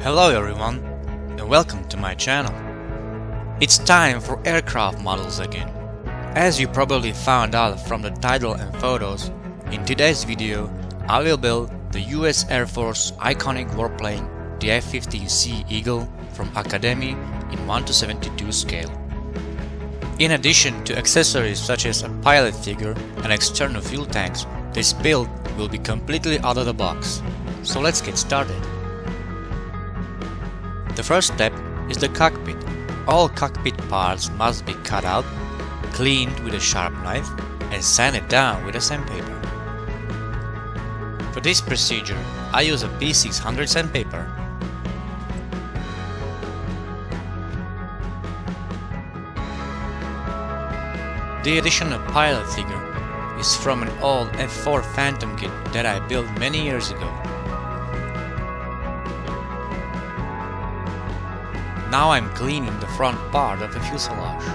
Hello everyone and welcome to my channel. It's time for aircraft models again. As you probably found out from the title and photos, in today's video I will build the US Air Force iconic warplane, the F-15C Eagle from Academy in 1:72 scale. In addition to accessories such as a pilot figure and external fuel tanks, this build will be completely out of the box. So let's get started. The first step is the cockpit. All cockpit parts must be cut out, cleaned with a sharp knife and sanded down with a sandpaper. For this procedure, I use a P600 sandpaper. The additional pilot figure is from an old F4 Phantom kit that I built many years ago. Now I'm cleaning the front part of the fuselage.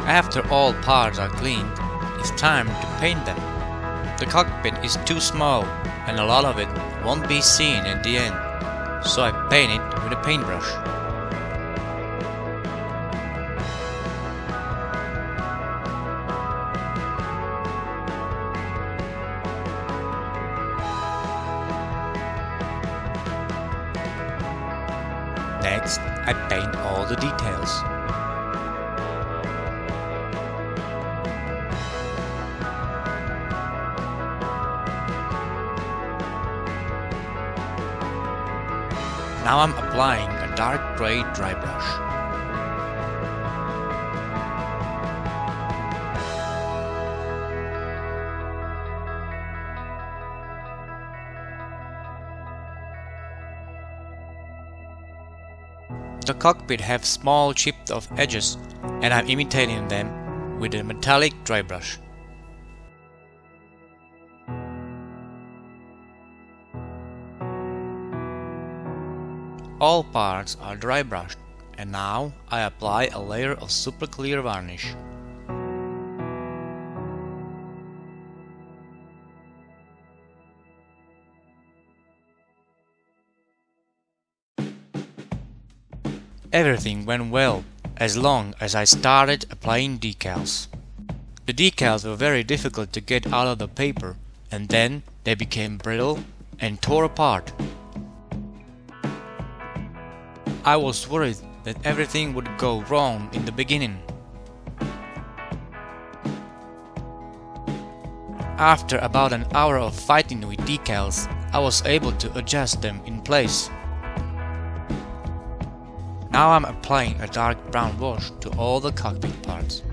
After all parts are cleaned, it's time to paint them. The cockpit is too small and a lot of it won't be seen at the end, so I paint it with a paintbrush. Next, I paint all the details. Now I'm applying a dark gray dry brush. The cockpit have small chipped off edges and I'm imitating them with a metallic dry brush. All parts are dry brushed and now I apply a layer of super clear varnish. Everything went well as long as I started applying decals. The decals were very difficult to get out of the paper and then they became brittle and tore apart. I was worried that everything would go wrong in the beginning. After about an hour of fighting with decals, I was able to adjust them in place. Now I'm applying a dark brown wash to all the cockpit parts.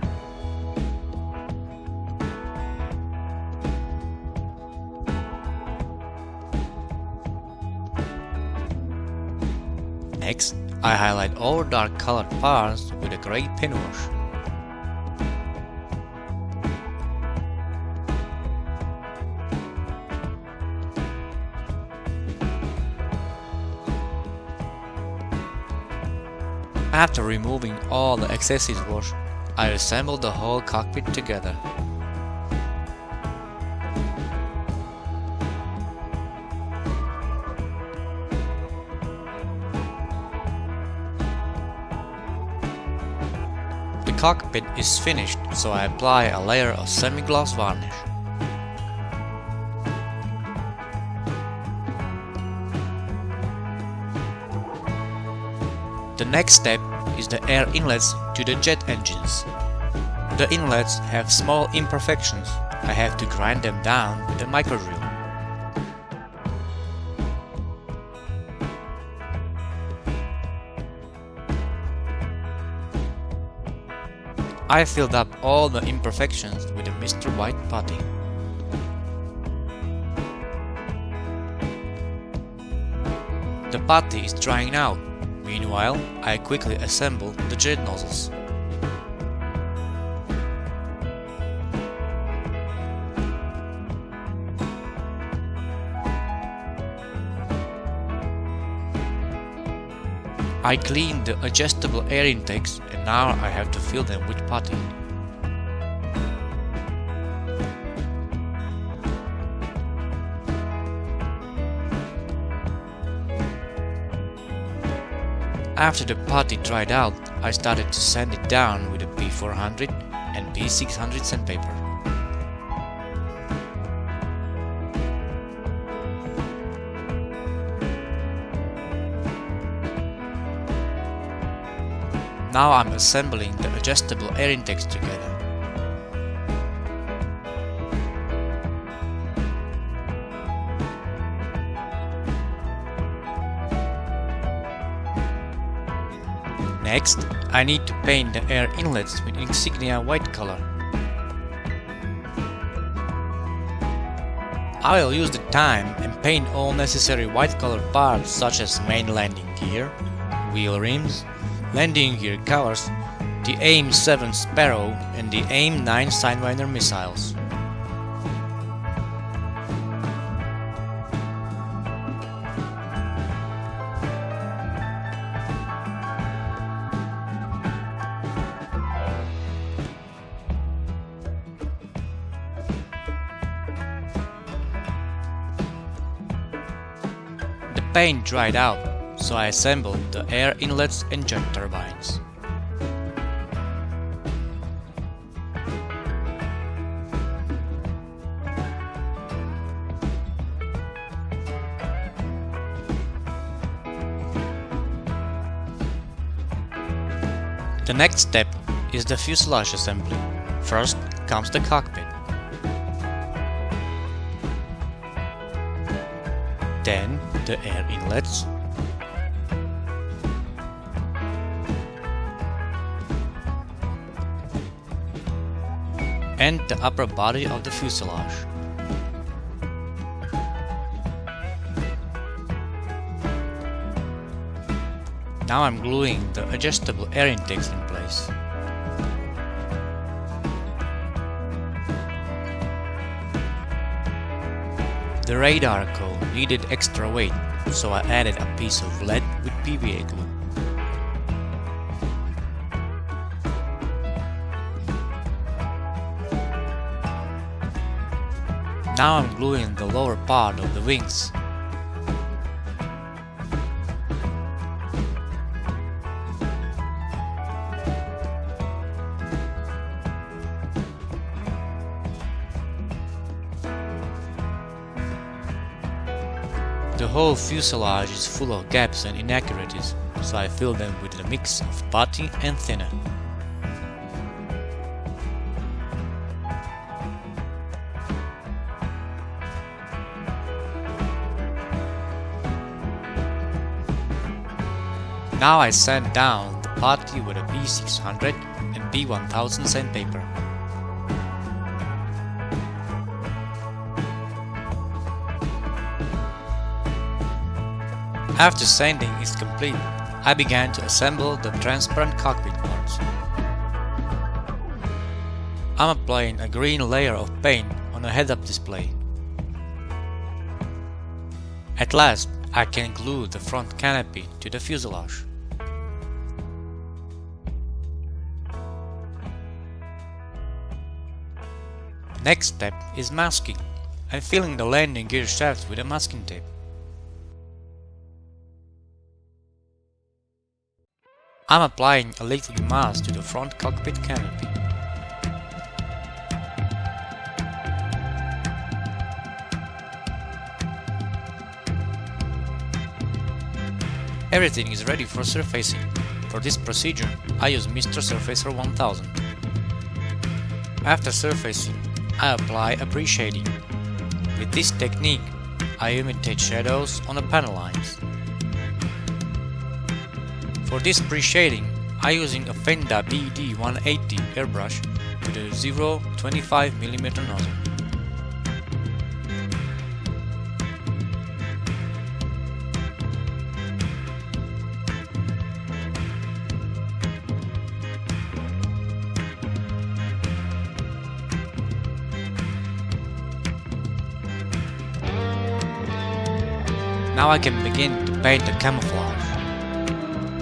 Next, I highlight all dark colored parts with a gray pinwash. After removing all the excessive wash, I assemble the whole cockpit together. The cockpit is finished, so I apply a layer of semi-gloss varnish. The next step is the air inlets to the jet engines. The inlets have small imperfections. I have to grind them down with a micro drill. I filled up all the imperfections with a Mr. White putty. The putty is drying out. Meanwhile, I quickly assemble the jet nozzles. I cleaned the adjustable air intakes and now I have to fill them with putty. After the putty dried out, I started to sand it down with a P400 and P600 sandpaper. Now I'm assembling the adjustable air intakes together. Next, I need to paint the air inlets with insignia white color. I will use the time and paint all necessary white colored parts such as main landing gear, wheel rims, landing gear covers, the AIM-7 Sparrow and the AIM-9 Sidewinder missiles. The paint dried out, so I assembled the air inlets and jet turbines. The next step is the fuselage assembly. First comes the cockpit. Then the air inlets. And the upper body of the fuselage. Now I'm gluing the adjustable air intakes in place. The radar cone needed extra weight, so I added a piece of lead with PVA glue. Now I'm gluing the lower part of the wings. The whole fuselage is full of gaps and inaccuracies, so I fill them with a mix of putty and thinner. Now I sand down the putty with a P600 and P1000 sandpaper. After sanding is complete, I began to assemble the transparent cockpit parts. I'm applying a green layer of paint on a head-up display. At last, I can glue the front canopy to the fuselage. Next step is masking and filling the landing gear shafts with a masking tape. I'm applying a liquid mask to the front cockpit canopy. Everything is ready for surfacing. For this procedure, I use Mr. Surfacer 1000. After surfacing, I apply a pre-shading. With this technique, I imitate shadows on the panel lines. For this pre-shading, I using a Fender BD180 airbrush with a 0.25mm nozzle. Now I can begin to paint the camouflage.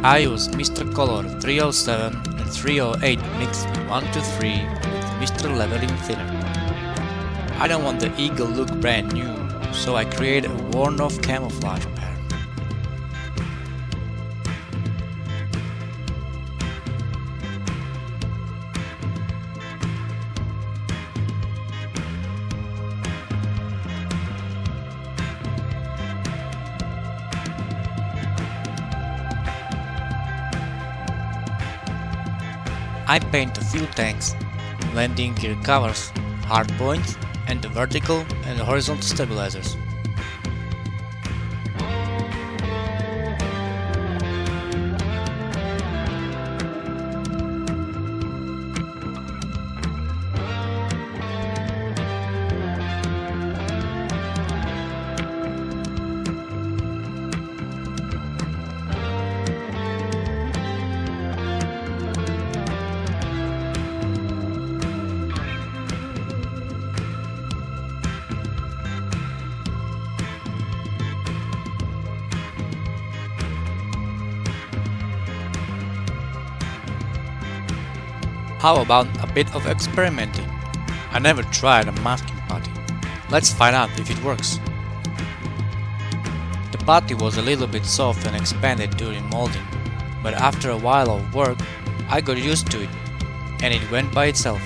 I use Mr. Color 307 and 308 mixed 1-3 with Mr. Leveling Thinner. I don't want the Eagle look brand new, so I create a worn-off camouflage pattern. I paint the fuel tanks, landing gear covers, hardpoints, and the vertical and horizontal stabilizers. How about a bit of experimenting? I never tried a masking putty. Let's find out if it works. The putty was a little bit soft and expanded during molding, but after a while of work, I got used to it, and it went by itself.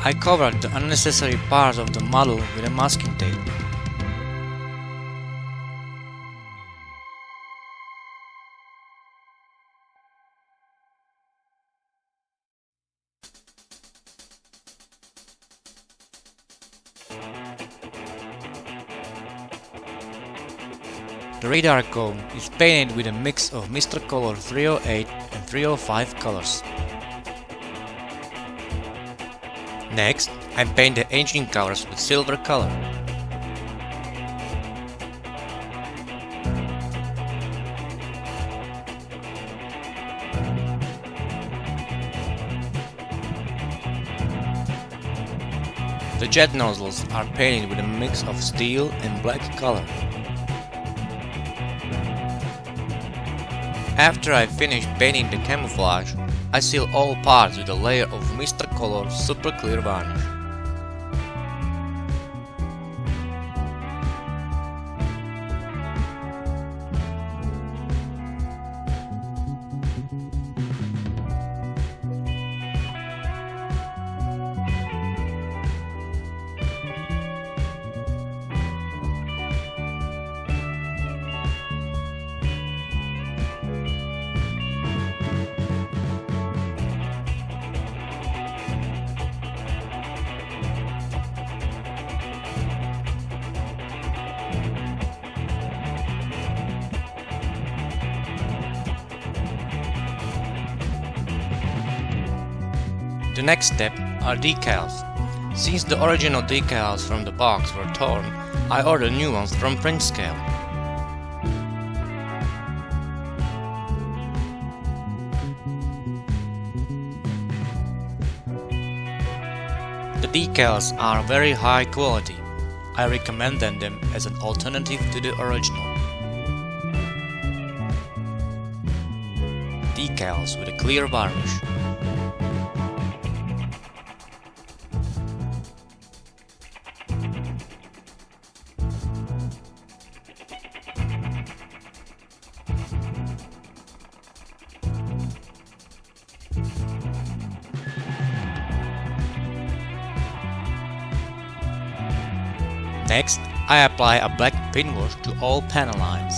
I covered the unnecessary parts of the model with a masking tape. The radar cone is painted with a mix of Mr. Color 308 and 305 colors. Next, I paint the engine covers with silver color. The jet nozzles are painted with a mix of steel and black color. After I finish painting the camouflage, I seal all parts with a layer of Mr. Color Super Clear Varnish. The next step are decals. Since the original decals from the box were torn, I ordered new ones from print scale. The decals are very high quality. I recommend them as an alternative to the original. Decals with a clear varnish. Next, I apply a black pinwash to all panel lines.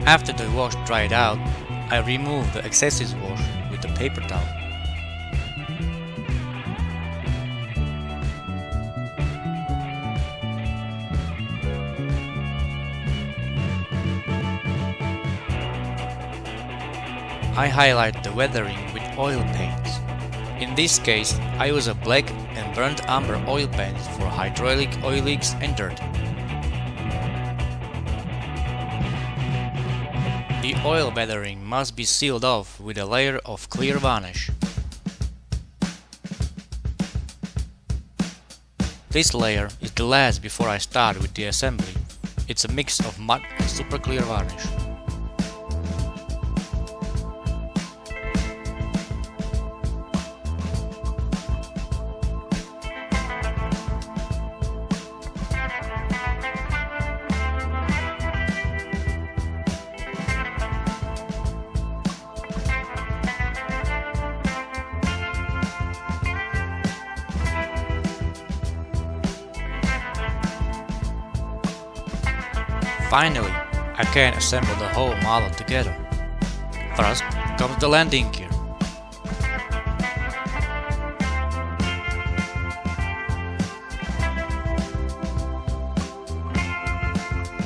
After the wash dried out, I remove the excessive wash with a paper towel. I highlight the weathering with oil paints. In this case, I use a black and burnt umber oil paint for hydraulic oil leaks and dirt. The oil weathering must be sealed off with a layer of clear varnish. This layer is the last before I start with the assembly. It's a mix of mud and super clear varnish. Finally, I can assemble the whole model together. First comes the landing gear.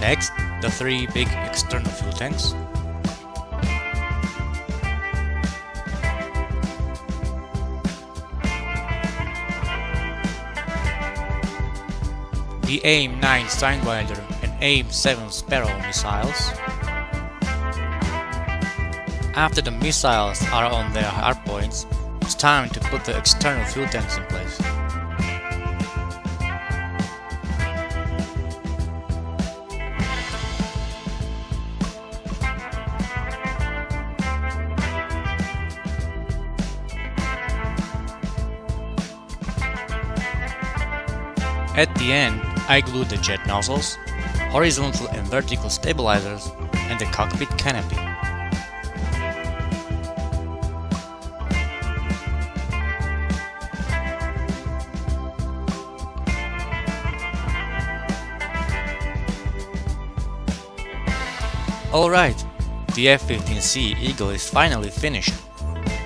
Next, the three big external fuel tanks. The AIM-9 Sidewinder and AIM-7 Sparrow missiles. After the missiles are on their hardpoints, it's time to put the external fuel tanks in place. At the end, I glued the jet nozzles, horizontal and vertical stabilizers, and the cockpit canopy. Alright, the F-15C Eagle is finally finished.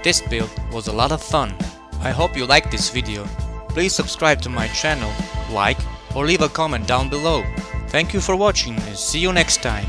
This build was a lot of fun. I hope you liked this video. Please subscribe to my channel, like, or leave a comment down below. Thank you for watching and see you next time.